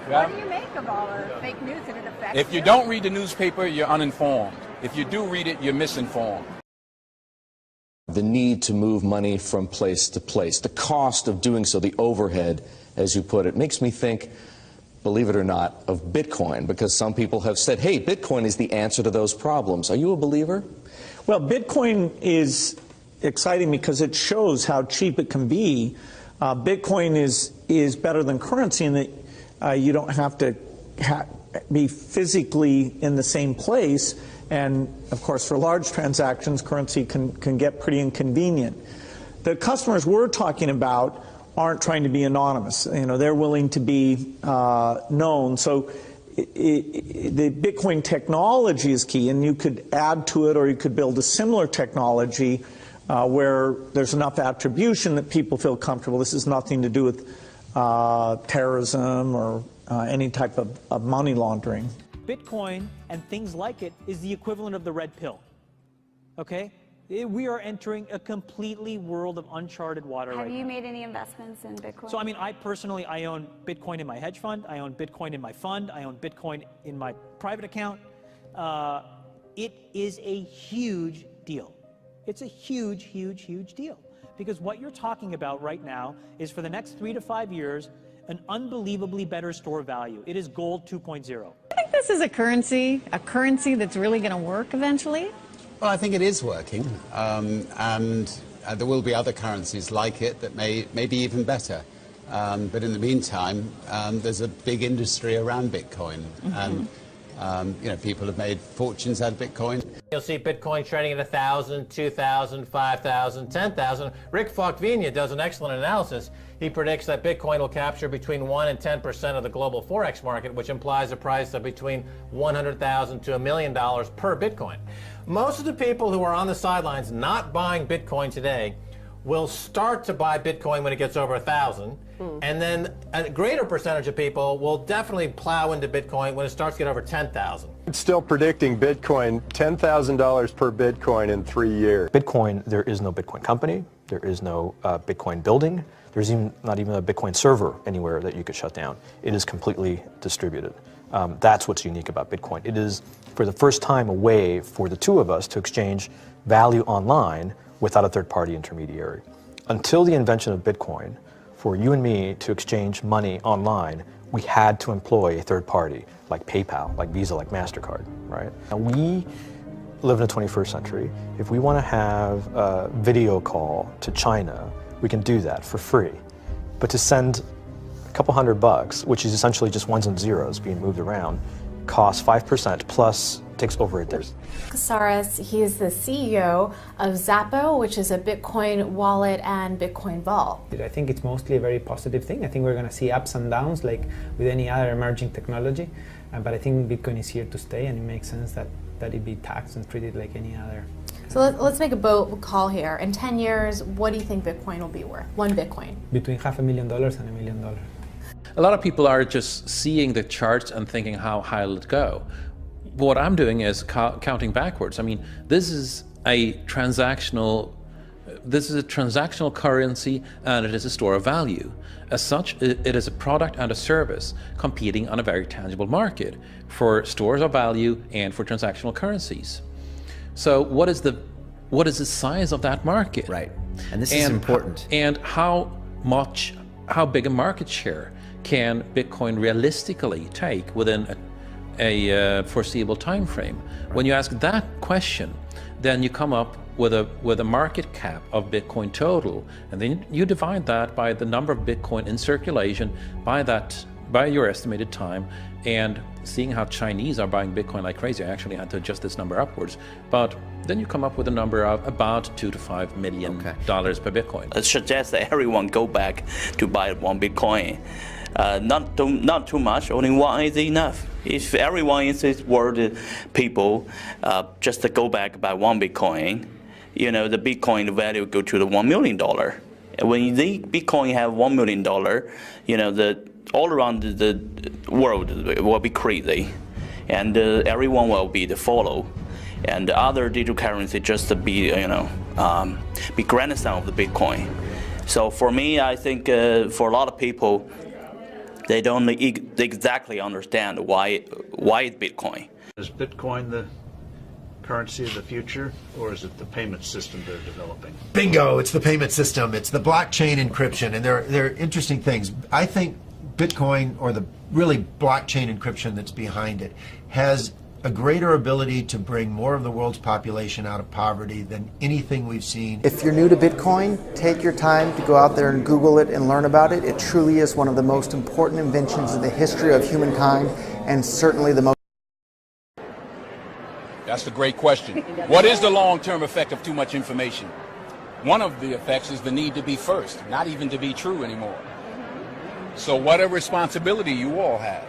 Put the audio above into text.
What do you make of all the fake news that it affects If you don't read the newspaper, you're uninformed. If you do read it, you're misinformed. The need to move money from place to place, the cost of doing so, the overhead, as you put it, makes me think, believe it or not, of Bitcoin, because some people have said, hey, Bitcoin is the answer to those problems. Are you a believer? Well, Bitcoin is exciting because it shows how cheap it can be. Bitcoin is better than currency in that you don't have to be physically in the same place. And, of course, for large transactions, currency can get pretty inconvenient. The customers we're talking about aren't trying to be anonymous. You know, they're willing to be known. So the Bitcoin technology is key, and you could add to it or you could build a similar technology where there's enough attribution that people feel comfortable. This has nothing to do with terrorism or any type of money laundering. Bitcoin and things like it is the equivalent of the red pill, okay? We are entering a completely world of uncharted water right now. Have you made any investments in Bitcoin? So, I mean, I personally own Bitcoin in my hedge fund. I own Bitcoin in my fund. I own Bitcoin in my private account. It is a huge deal. It's a huge, huge, huge deal. Because what you're talking about right now is for the next 3 to 5 years, an unbelievably better store value. It is gold 2.0. I think this is a currency that's really going to work eventually. Well, I think it is working, and there will be other currencies like it that may be even better. But in the meantime, there's a big industry around Bitcoin, and you know, people have made fortunes out of Bitcoin. You'll see Bitcoin trading at 1,000, 2,000, 5,000, 10,000. Rick Falkvinia does an excellent analysis. He predicts that Bitcoin will capture between 1 and 10% of the global Forex market, which implies a price of between $100,000 to $1 million per Bitcoin. Most of the people who are on the sidelines not buying Bitcoin today will start to buy Bitcoin when it gets over 1,000, and then a greater percentage of people will definitely plow into Bitcoin when it starts to get over 10,000. It's still predicting Bitcoin, $10,000 per Bitcoin in 3 years. Bitcoin, there is no Bitcoin company, there is no Bitcoin building, there's not even a Bitcoin server anywhere that you could shut down. It is completely distributed. That's what's unique about Bitcoin. It is, for the first time, a way for the two of us to exchange value online without a third-party intermediary. Until the invention of Bitcoin, for you and me to exchange money online, we had to employ a third party, like PayPal, like Visa, like MasterCard, right? And we live in the 21st century. If we want to have a video call to China, we can do that for free. But to send a couple $100, which is essentially just ones and zeros being moved around, costs 5% plus takes over a day. Casares, he is the CEO of Zappo, which is a Bitcoin wallet and Bitcoin vault. I think it's mostly a very positive thing. I think we're going to see ups and downs like with any other emerging technology, but I think Bitcoin is here to stay, and it makes sense that it be taxed and treated like any other. So let's make a bold call here. In 10 years, what do you think Bitcoin will be worth? One Bitcoin? Between $500,000 and $1 million. A lot of people are just seeing the charts and thinking, how high will it go? What I'm doing is counting backwards. I mean, this is a transactional currency, and it is a store of value. As such, it is a product and a service competing on a very tangible market for stores of value and for transactional currencies. So what is the size of that market? Right, and this is important. And how big a market share can Bitcoin realistically take within a foreseeable time frame? When you ask that question, then you come up with a market cap of Bitcoin total, and then you divide that by the number of Bitcoin in circulation by your estimated time, and seeing how Chinese are buying Bitcoin like crazy, I actually had to adjust this number upwards, but then you come up with a number of about $2 to $5 million per Bitcoin. It suggests that everyone go back to buy one Bitcoin. Not too much, only one is enough. If everyone in this world, people, just to go back by one Bitcoin, you know, the Bitcoin value go to the $1 million. When the Bitcoin have $1 million, you know, all around the world will be crazy, and everyone will be the follow, and the other digital currency just to be, you know, be grandson of the Bitcoin. So for me, I think for a lot of people, they don't exactly understand why is Bitcoin. Is Bitcoin the currency of the future, or is it the payment system they're developing? Bingo! It's the payment system. It's the blockchain encryption, and they're interesting things. I think Bitcoin, or the really blockchain encryption that's behind it, has a greater ability to bring more of the world's population out of poverty than anything we've seen. If you're new to Bitcoin, take your time to go out there and Google it and learn about it. It truly is one of the most important inventions in the history of humankind, and certainly the most. That's a great question. What is the long-term effect of too much information? One of the effects is the need to be first, not even to be true anymore. So what a responsibility you all have.